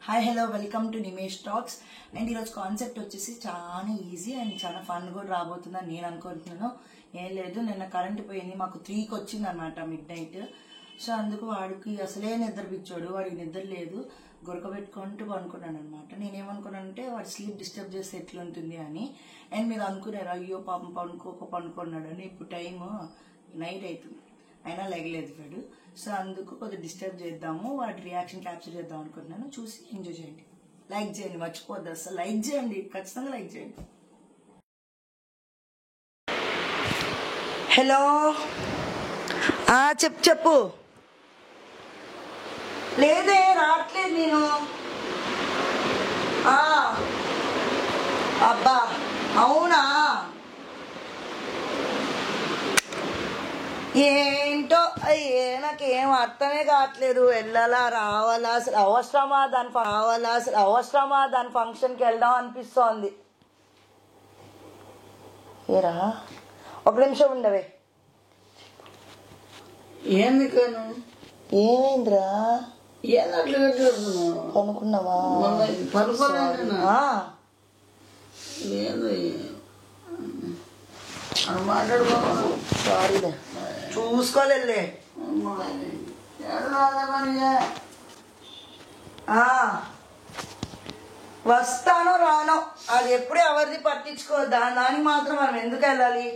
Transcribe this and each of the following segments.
Hi hello welcome to Nimesh talks. And ఈరోజు concept వచ్చేసి చాలా ఈజీ అండ్ చాలా ఫన్ కూడా రాబోతుందని నేను అనుకుంటున్నాను. ఏం లేదు, నిన్న కరెంట్ పోయింది, మాకు 3కి వచ్చింది అనమాట మిడ్ నైట్. సో అందుకు వాడికి అసలే నిద్ర పిచ్చాడు, వాడికి నిద్ర లేదు, గురకబెట్టుకుంటూ పనుకున్నాను అనమాట. నేనేమనుకున్నానంటే వాడు స్లీప్ డిస్టర్బ్ చేస్తే ఎట్లుంటుంది అని. అండ్ మీరు అనుకున్నారు అయ్యో పాపం పనుకున్నాడు అని. ఇప్పుడు టైము నైట్ అవుతుంది, అయినా లెగలేదు వాడు. సో అందుకు కొద్దిగా డిస్టర్బ్ చేద్దాము, వాటి రియాక్షన్ క్యాప్చర్ చేద్దాం అనుకుంటున్నాను. చూసి ఎంజాయ్ చేయండి, లైక్ చేయండి, మర్చిపోద్దు అసలు, లైక్ చేయండి, ఖచ్చితంగా లైక్ చేయండి. హలో, చెప్పు. లేదే, రావట్లేదు నేను. అబ్బా అవునా, ఏంటో అయ్యే నాకేం అర్థమే కావట్లేదు. వెళ్ళాలా రావాలా, అసలు అవసరమా దాని ఫంక్షన్కి వెళ్దాం అనిపిస్తోంది. ఏరా ఒక నిమిషం ఉండవే. ఎందుకను ఏమైందిరా? పనుకున్నావా? సారీలే, చూసుకోలే. వస్తానో రానో అది ఎప్పుడే ఎవరిది పట్టించుకోవద్దా, దానికి మాత్రం మనం ఎందుకు వెళ్ళాలి?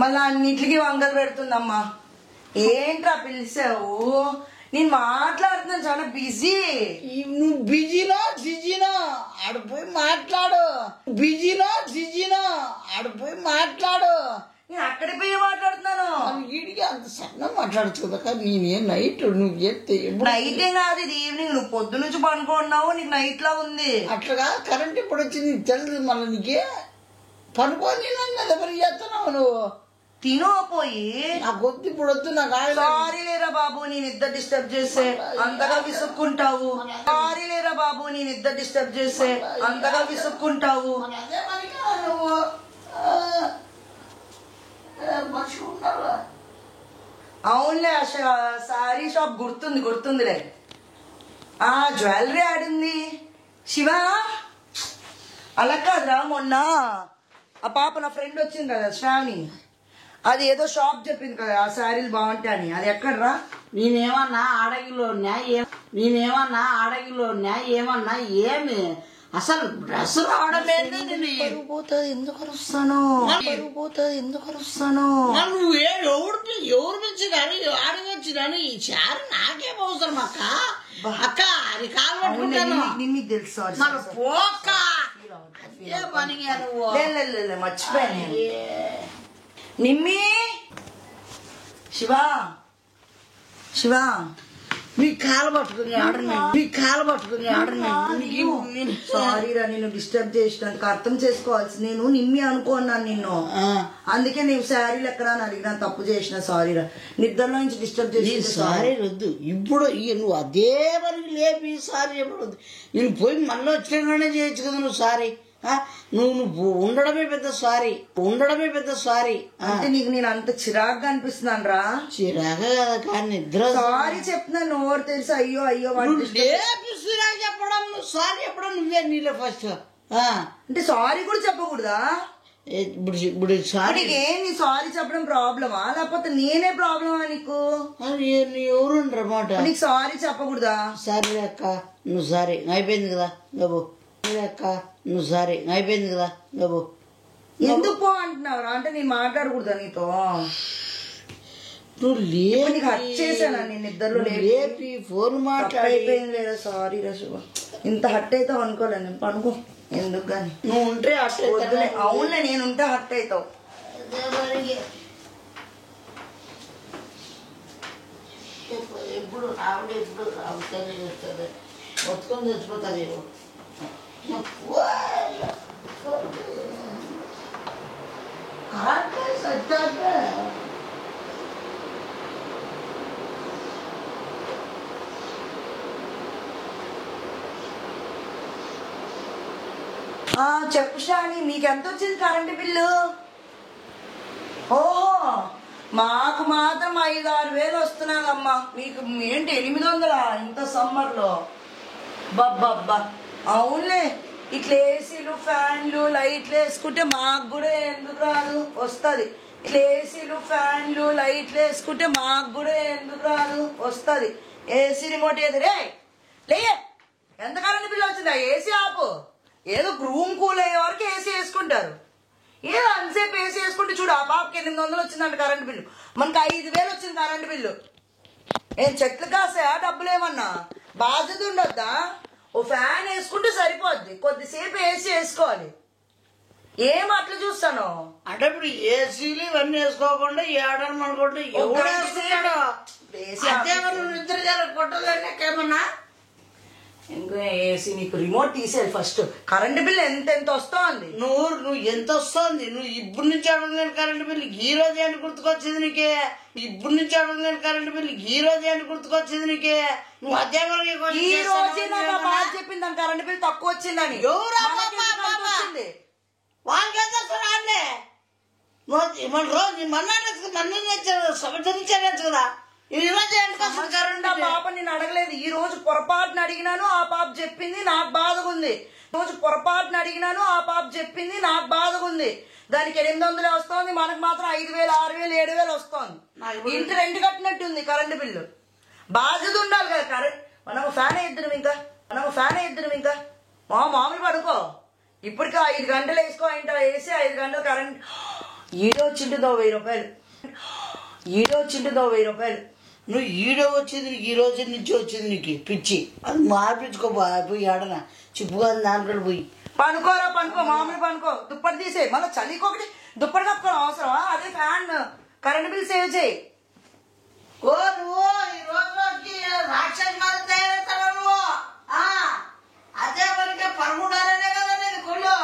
మళ్ళా అన్నిటికీ వంగలు పెడుతుందమ్మా. ఏంట్రా పిలిచావు? నేను మాట్లాడుతున్నాను, చాలా బిజీ. నువ్వు బిజీనా ఆడిపోయి మాట్లాడు. నేను అక్కడ పోయి మాట్లాడుతున్నాను. వీడికి అంత సన్న మాట్లాడుతుంది కదా. నేనే నైట్ నువ్వు చెప్తే నైటే కాదు, ఇది ఈవినింగ్. నువ్వు పొద్దు నుంచి పనుకున్నావు, నీకు నైట్ లా ఉంది. అట్లాగా కరెంట్ ఎప్పుడు వచ్చింది తెలుసు. మళ్ళీ నీకే పనుకొని నన్ను పని చేస్తున్నావు నువ్వు. తినోపోయి నాకు వద్దు, ఇప్పుడు వద్దు నాకు. సారీ లేరా బాబు, నేను ఇద్దరు డిస్టర్బ్ చేస్తే అంతగా విసుక్కుంటావు. సారీ లేరా బాబు, నేను ఇద్దరు డిస్టర్బ్ చేస్తే అంతగా విసుక్కుంటావు. అవునులే, సారీ షాప్ గుర్తుందిలే. జ్యువెలరీ ఆడింది శివ. అలా కాదురా, మొన్న ఆ పాప నా ఫ్రెండ్ వచ్చింది కదా శ్రావణి, అది ఏదో షాప్ చెప్పింది కదా ఆ శారీలు బాగుంటాయని. అది ఎక్కడరా? నేనేమన్నా ఆడగిలోన్నా ఏమన్నా ఏమి అసలు డ్రెస్ రావడం పోతుంది, ఎందుకు అరుస్తాను? నువ్వు ఎవరు పెంచినారు ఆడవచ్చినాను. ఈ చారు నాకేం అవసరం అక్క అది కావాలనుకుంటాను. నీకు తెలుసు మన పోక పనిగా నువ్వు మర్చిపోయాను. నిమ్మి శివ నీ కాలు పట్టుకుని సారీరా, నేను డిస్టర్బ్ చేసినందుకు అర్థం చేసుకోవాల్సి. నేను నిమ్మి అనుకున్నాను నిన్ను, అందుకే నీవు శారీలు ఎక్కడా అని అడిగినా, తప్పు చేసిన. సారీరా, నిద్రలో నుంచి డిస్టర్బ్ చేసి. సారీ వద్దు ఇప్పుడు, నువ్వు అదే వరకు లేపి సారీ ఎప్పుడు వద్దు. నేను పోయి మళ్ళీ వచ్చినాగానే చేయొచ్చు కదా నువ్వు సారీ. నువ్వు ఉండడమే పెద్ద సారీ. అంటే నీకు నేను అంత చిరాగ్గా అనిపిస్తున్నాను రా? చిరాగా కదా, కానీ నిద్ర. సారీ చెప్తున్నాను, నోరు తెలుసు. అయ్యో చెప్పడం, నువ్వు సారీ చెప్పడం నువ్వే నీళ్ళ ఫస్ట్. అంటే సారీ కూడా చెప్పకూడదా? ఇప్పుడు సారీ ఏంటి సారీ చెప్పడం ప్రాబ్లమా, లేకపోతే నేనే ప్రాబ్లమా నీకు? ఎవరు అన్నమాట. నీకు సారీ చెప్పకూడదా? సరే అక్క, నువ్వు సారీ అయిపోయింది కదా బాబు. నువ్వు సారీ అయిపోయింది కదా బాబు. ఎందుకు పో అంటున్నావురా? అంటే నేను మాట్లాడకూడదా నీతో? నువ్వు నీకు హర్ట్ చేశాను నేను నిద్రలో లేపి ఫోన్ మాట్లాడిపోయింది లేదా? సారీ రా శుభ, ఇంత హర్ట్ అవుతావు అనుకోలేదు. నేను పనుకో, ఎందుకు గాని. నువ్వు ఉంటే అవునులే, నేనుంటే హర్ట్ అవుతావు. ఎప్పుడు రావుతానే చేస్తుంది, మొత్తుకొని తెచ్చిపోతుంది. చెప్పు శ్రావణి, మీకు ఎంత వచ్చింది కరెంటు బిల్లు? ఓహో, మాకు మాత్రం 5-6 వేలు వస్తున్నాయమ్మా. మీకు ఏంటి 800 ఇంత సమ్మర్లో? బబ్బబ్బా అవునులే. ఇట్లా ఏసీలు ఫ్యాన్లు లైట్లు వేసుకుంటే మాకు కూడా ఎందుకు రాదు? వస్తుంది. ఇట్లా ఏసీలు ఫ్యాన్లు లైట్లు వేసుకుంటే మాకు కూడా ఎందుకు రాదు? వస్తుంది. ఏసీ రిమోట్ ఏది రే లేయ? ఎంత కరెంట్ బిల్లు వచ్చిందా? ఏసీ ఆపు. ఏదో రూమ్ కూల్ అయ్యే వరకు ఏసీ వేసుకుంటారు. ఏదో అంతసేపు ఏసీ వేసుకుంటే చూడు, ఆ పాపకి 800 వచ్చిందంట కరెంట్ బిల్లు, మనకి 5,000 వచ్చింది కరెంట్ బిల్లు. ఏం చెట్లు కాసా? డబ్బులు ఏమన్నా బాధ్యత ఉండొద్దా? ఓ ఫ్యాన్ వేసుకుంటే సరిపోద్ది, కొద్దిసేపు ఏసీ వేసుకోవాలి. ఏం అట్లా చూస్తాను అంటే ఇప్పుడు ఏసీలు ఇవన్నీ వేసుకోకుండా ఏడని అనుకుంటే ఎవడు వేసుకుంటాడు? నిద్ర జరగొట్టలేకేమన్నా? ఇంకా ఏసీ నీకు రిమోట్ తీసేది ఫస్ట్. కరెంట్ బిల్ ఎంత వస్తుంది? నువ్వు ఎంత వస్తుంది? నువ్వు ఇప్పుడు నుంచి అడగలేని కరెంట్ బిల్లు ఈ రోజు ఏంటి గుర్తుకొచ్చింది నీకే? ఇప్పుడు నుంచి అడగలేని కరెంట్ బిల్లు ఈ రోజు ఏంటి గుర్తుకొచ్చింది నీకే? నువ్వు అదే ఈ రోజే నాకు బాధ చెప్పింది కరెంట్ బిల్ తక్కువ వచ్చిందని. వచ్చింది వాళ్ళకి మన రోజు సంవత్సరించారు కదా. పాప నేను అడగలేదు. ఈ రోజు పొరపాటున అడిగినాను, ఆ పాప చెప్పింది, నాకు బాధగా ఉంది. రోజు పొరపాటున అడిగినాను, ఆ పాప చెప్పింది, నాకు బాధగా ఉంది. దానికి 800 వస్తుంది, మనకు మాత్రం 5,000, 6,000, 7,000 వస్తుంది. ఇంటి రెంట్ కట్టినట్టుంది కరెంటు బిల్లు. బాధ్యత ఉండాలి కదా. కరెంట్ మనము ఫ్యాన్ వేద్దాం ఇంకా మామూలు పడుకో. ఇప్పటికే 5 గంటలు వేసుకో ఇంట వేసి 5 గంటలు కరెంట్. ఈడో వచ్చింటుందో 1000 రూపాయలు. నువ్వు ఈడో వచ్చింది నీకు, ఈ రోజు నుంచి వచ్చింది నీకు పిచ్చి. అది మార్పించుకో పోయి ఆడన చిప్పుగా దానికడ పోయి పనుకో. మామూలు పనుకో. దుప్పటి తీసే. మళ్ళీ చలికి ఒకటి దుప్పటి కప్పుకోవడం అవసరమా? అదే ఫ్యాన్ కరెంట్ బిల్ సేవ్ చేయి. నువ్వు ఈ రోజుకి రాక్షస్ మాది తయారవుతావు నువ్వు. అదే మనకి పరముడాలనే కదా నీది కొళ్ళు.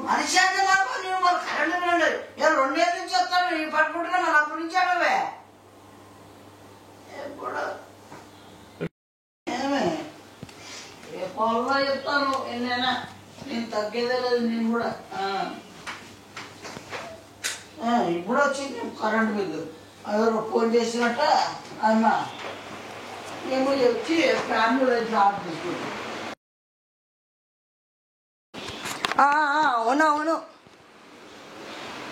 మనిషి అంటే మనకు నువ్వు మన కరెంట్ బిల్ ఉండదు. 2 ఏళ్ళ నుంచి వస్తాను ఈ పట్టుకుంటున్నా, మన అప్పటి నుంచి అడవే ఎప్పుడు ఏమే ఏ పొలంలో చెప్తాను. ఎన్నైనా నేను తగ్గేదే లేదు. నేను కూడా ఇప్పుడు వచ్చింది కరెంట్ బిల్లు. ఎవరు ఫోన్ చేసినట్ట అన్నా ఏమో వచ్చి ఫ్యామిలీ లైఫ్ ఆఫ్ తీసుకుంటాం. అవునవును,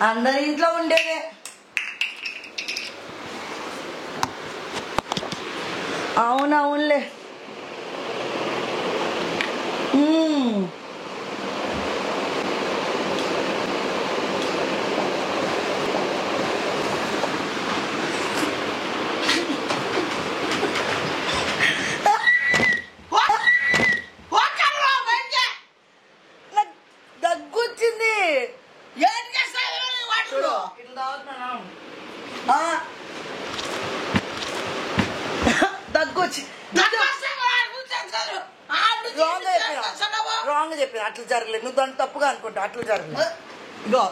అందరి ఇంట్లో ఉండేదే. అవునవునులే. దగ్గొచ్చింది. దగ్గొచ్చి రాంగ్ చెప్పిన. అట్లా జరగలేదు. నువ్వు దాన్ని తప్పుగా అనుకుంటా. అట్లా జరగలేదు. ఇగో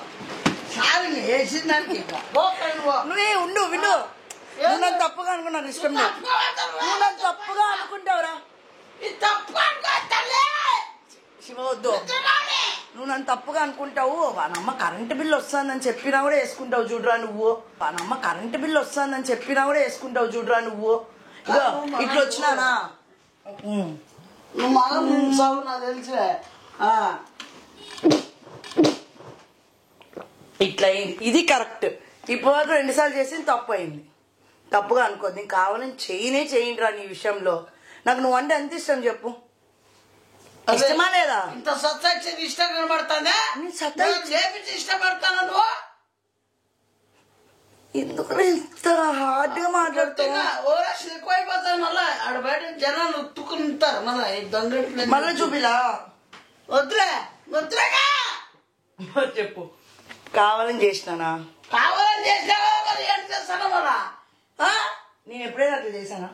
నువ్వే ఉండు విను. నువ్వు నన్ను తప్పుగా అనుకున్నాను. ఇష్టం లేదు. నువ్వు నన్ను తప్పుగా అనుకుంటావురా. శివ వద్దు. నువ్వు నన్ను తప్పుగా అనుకుంటావు. వానమ్మ కరెంటు బిల్లు వస్తుందని చెప్పినా కూడా వేసుకుంటావు చూడరా నువ్వు. వానమ్మ కరెంటు బిల్లు వస్తుందని చెప్పినా కూడా వేసుకుంటావు చూడరా నువ్వు. ఇగో ఇట్లా వచ్చినానా నువ్వు మగం నాకు తెలుసు. ఇట్లా అయింది. ఇది కరెక్ట్. ఇప్పటివరకు 2 సార్లు చేసింది తప్పు అయింది. తప్పుగా అనుకోద్ది. నీకు కావాలని చేయండి రా. నీ విషయంలో నాకు నువ్వు అంటే ఎంత ఇష్టం చెప్పు. ఇష్టమా లేదా? ఇంత సత్తా ఇచ్చేది ఇష్టం కనబడుతుందా? చేపించి ఇష్టపడతాను నువ్వు. ఎందుకు ఇంత హార్డ్ గా మాట్లాడుతున్నా? ఎక్కువైపోతాయి. మళ్ళా ఆడ బయట జనాలు ఉత్తుకుంటారు. మళ్ళా దొంగ మళ్ళీ చూపిలా. వద్దులేగా చెప్పు. కావాలని చేసినానా? కావాలని చేసినా మరి ఏం చేస్తాను మళ్ళా? నేను ఎప్పుడైనా అట్లా చేశానా?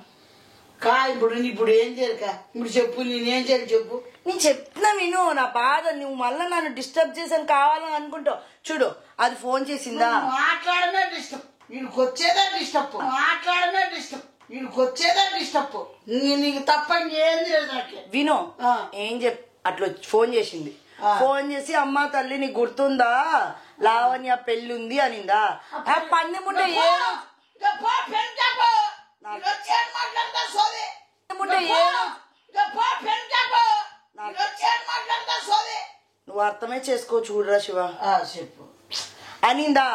ఇప్పుడు ఏం చేయక ఇప్పుడు చెప్పు. నేనేం చేయాలి చెప్పు. నేను చెప్తున్నా విను. నా బాధ. నువ్వు మళ్ళీ నన్ను డిస్టర్బ్ చేసాను కావాలని అనుకుంటావు చూడు. అది ఫోన్ చేసిందా? మాట్లాడమే డిస్టర్బ్. వీడికి వచ్చేదే డిస్టర్బ్. మాట్లాడమే డిస్టర్బ్. వీడికి వచ్చేదే డిస్టర్బ్. నీకు తప్ప ఏంది లేదు. విను ఏం అట్లా ఫోన్ చేసింది. ఫోన్ చేసి అమ్మ తల్లి నీకు గుర్తుందా లావణ్య పెళ్లి ఉంది అనిందా? ఆ పన్నె ముట్ట నువ్వు అర్థమే చేసుకో చూడరా శివ. చెప్పు అనిందా?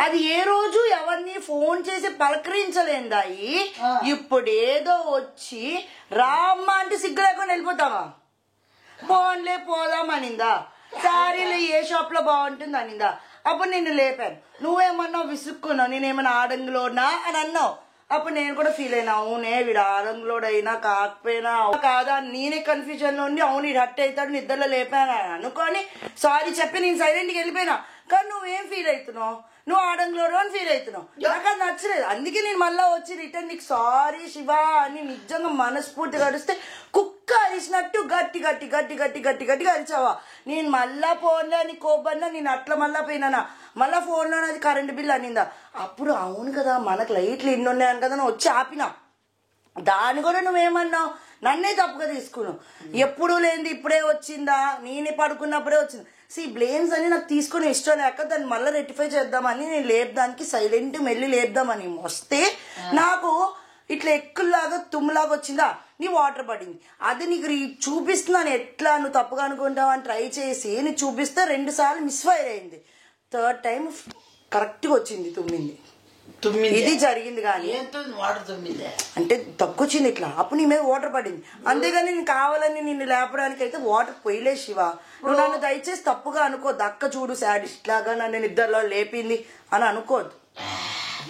అది ఏ రోజు ఎవరిని ఫోన్ చేసి పలకరించలేందాయి. ఇప్పుడేదో వచ్చి రామ్మ అంటే సిగ్గు లేకుండా వెళ్ళిపోతావా? ఫోన్లే పోదాం అనిందా? శారీలు ఏ షాప్ లో బాగుంటుంది అనిందా? అప్పుడు నిన్ను లేపాను. నువ్వేమన్నావు? విసుక్కున్నావు. నేనేమన్నా ఆడంగులోనా అని అన్నావు. అప్పుడు నేను కూడా ఫీల్ అయినా, అవునే వీడు ఆడంగులోడైనా కాకపోయినా కాదా నేనే కన్ఫ్యూజన్ లో ఉండి అవును వీడు హట్ అవుతాడు నిద్రలో లేపాను అనుకొని సారీ చెప్పి నేను సైలెంట్కి వెళ్ళిపోయినా. కానీ నువ్వేం ఫీల్ అవుతున్నావు? నువ్వు ఆడంగులోడు అని ఫీల్ అవుతున్నావు. నాకు అది నచ్చలేదు. అందుకే నేను మళ్ళీ వచ్చి రిటర్న్ నీకు సారీ శివ అని నిజంగా మనస్ఫూర్తిగా అరిస్తే కుక్క అరిచినట్టు గట్టి గట్టి గట్టి గట్టి గట్టి గట్టిగా అరిచావా? నేను మళ్ళా ఫోన్లో అని కోపన్నా నేను అట్లా మళ్ళా పోయినానా? మళ్ళీ ఫోన్లో అది కరెంట్ బిల్ అనిందా? అప్పుడు అవును కదా మనకు లైట్లు ఇన్ని ఉన్నాయని కదా నువ్వు వచ్చి ఆపినా. దాన్ని కూడా నువ్వేమన్నావు? నన్నే తప్పుగా తీసుకున్నావు. ఎప్పుడు లేనిది ఇప్పుడే వచ్చిందా? నేనే పడుకున్నప్పుడే వచ్చింది. బ్లేమ్స్ అని నాకు తీసుకుని ఇష్టం లేక దాన్ని మళ్ళీ రెక్టిఫై చేద్దామని నేను లేపడానికి సైలెంట్ మెల్లి లేపుదామని వస్తే నాకు ఇట్లా ఎక్కుల్లాగా తుమ్ములాగా వచ్చిందా? నీ వాటర్ పడింది. అది నీకు చూపిస్తున్నాను ఎట్లా నువ్వు తప్పుగా అనుకుంటావు అని ట్రై చేసి నీకు చూపిస్తే 2 సార్లు మిస్ఫైర్ అయింది. 3rd టైం కరెక్ట్గా వచ్చింది తుమ్మింది. ఇది జరిగింది. కానీ వాటర్ తుమ్మింది అంటే తగ్గొచ్చింది ఇట్లా. అప్పుడు నీ మీద వాటర్ పడింది. అంతేగాని నేను కావాలని నిన్ను లేపడానికి అయితే వాటర్ పోయలే శివ. నువ్వు నన్ను దయచేసి తప్పుగా అనుకోద్దు. అక్క చూడు శాడిస్ట్ లాగా నన్ను నిద్రలో లేపింది అని అనుకోద్దు.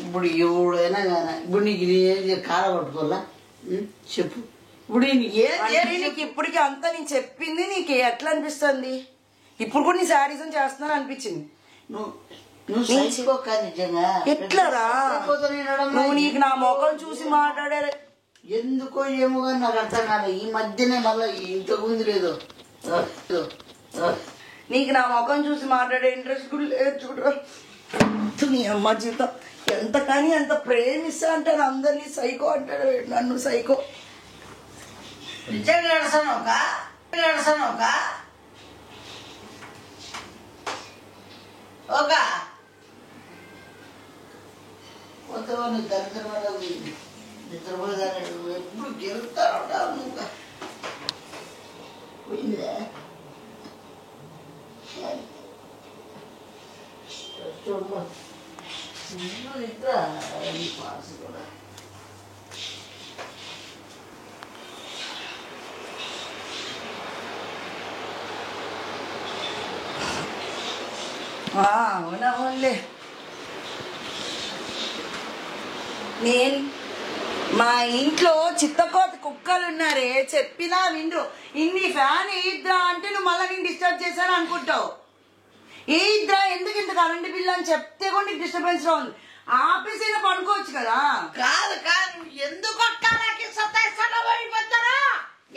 ఇప్పుడు ఎవడైనా కానీ ఇప్పుడు నీకు ఇది కాల పట్టుకోవాలా చెప్పు. ఇప్పుడు నీకు ఇప్పటికి అంతా నేను చెప్పింది నీకు ఎట్లా అనిపిస్తుంది? ఇప్పుడు కూడా నీ శారీసం చేస్తున్నాను అనిపించింది. ఎట్లారా నువ్వు నీకు నా మొఖం చూసి మాట్లాడే ఎందుకో ఏమో కానీ నాకు అర్థం కాలేదు. ఈ మధ్యనే మళ్ళీ ఇంతకు ముందు లేదు. నీకు నా మొఖం చూసి మాట్లాడే ఇంట్రెస్ట్ కూడా లేదు చూడరా. నీ అమ్మ జీవితం ఎంత కానీ అంత ప్రేమిస్తా అంటాడు. అందరినీ సైకో అంటాడు. నన్ను సైకో నిజంగా నడసాను ఒక కొత్తవాడిని దరిద్రమైన నిద్రపోయేదాన్ని ఎప్పుడు గెలుస్తా ఉంటావు నువ్వు. పోయిందే చూడమ్మా నిద్ర పాస్ కూడా అవునవునులే. నేను మా ఇంట్లో చిత్తకోత కుక్కలు ఉన్నారే చెప్పినా విండ్రు. ఇన్ని ఫ్యాన్ వేయిద్దా అంటే నువ్వు మళ్ళీ నేను డిస్టర్బ్ చేశాను అనుకుంటావు. వేయిద్దా ఎందుకు ఇంత కరెంట్ బిల్ అని చెప్తే కూడా నీకు డిస్టర్బెన్స్ లో ఉంది. ఆపేసైనా పడుకోవచ్చు కదా. కాదు కాదు ఎందుకు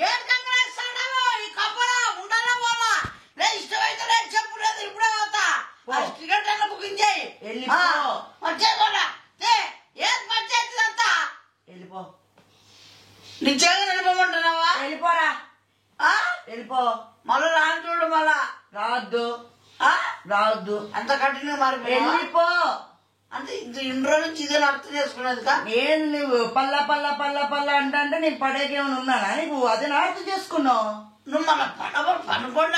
ఏం కంగారు ఈ కప్పలా ఉండాలా పోలా నేను ఇష్టమైతే నేను చెప్పలేదు. ఇప్పుడే పోతా టికెట్ అన్న బుకింగ్ చేయి. వెళ్ళిపో. నిజంగా వెళ్ళిపోమంటున్నావా? వెళ్ళిపోరా. వెళ్ళిపో. మళ్ళీ రాని చూడు. మళ్ళా రావద్దు అంత కఠినంగా మరి వెళ్ళిపో. అంటే ఇన్ని రోజు నుంచి ఇదే అర్థం చేసుకునేది. నేను నువ్వు పల్లా పల్లా పల్లా పల్లా అంటే నేను పడేకేమైనా ఉన్నానా? నీకు అదే అర్థం చేసుకున్నావు. నువ్వు మన పనుకోండి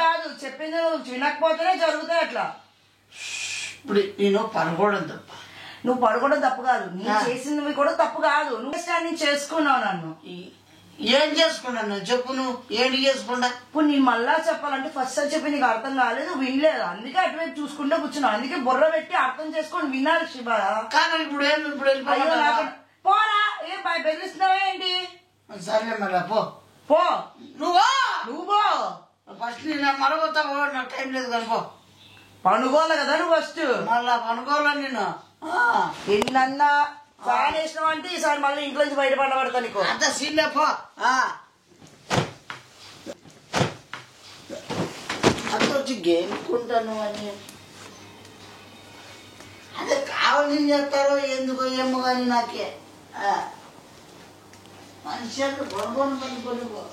కాదు చెప్పింది వినకపోతేనే జరుగుతాయి అట్లా. ఇప్పుడు నేను పనుకోవడం తప్ప. నువ్వు పడుకోవడం తప్పు కాదు. నేను చేసినవి కూడా తప్పు కాదు. నువ్వు స్టాండింగ్ చేసుకున్నావు. నన్ను ఏం చేసుకున్నాను చెప్పు. నువ్వు ఏంటి చేసుకుంటా? ఇప్పుడు నేను మళ్ళా చెప్పాలంటే ఫస్ట్ సార్ చెప్పి నీకు అర్థం కాలేదు, వినలేదు. అందుకే అటువైపు చూసుకుంటే కూర్చున్నావు. అందుకే బుర్ర పెట్టి అర్థం చేసుకొని వినాలి శివ. కానీ ఇప్పుడు ఏం ఇప్పుడు పోరా. ఏం బెదిరిస్తున్నావా ఏంటి? సర్లే మళ్ళా పో. నువ్వు పో. ఫస్ట్ నేను మరపోతా. నాకు టైం లేదు కానీ పో. పనుకోవాలి కదా నువ్వు ఫస్ట్. మళ్ళా పనుకోవాలా నేను ఎన్నన్నా ఫ్యాన్ వేసినావు అంటే ఈసారి మళ్ళీ ఇంట్లో నుంచి బయటపడబడతా నీకు. అంత సీన్లే పో. అంత వచ్చి గేమ్కుంటాను అని అదే కావాలని చెప్తారో ఎందుకో ఏమో కానీ నాకే మనిషి అంటే పనుకొని పో.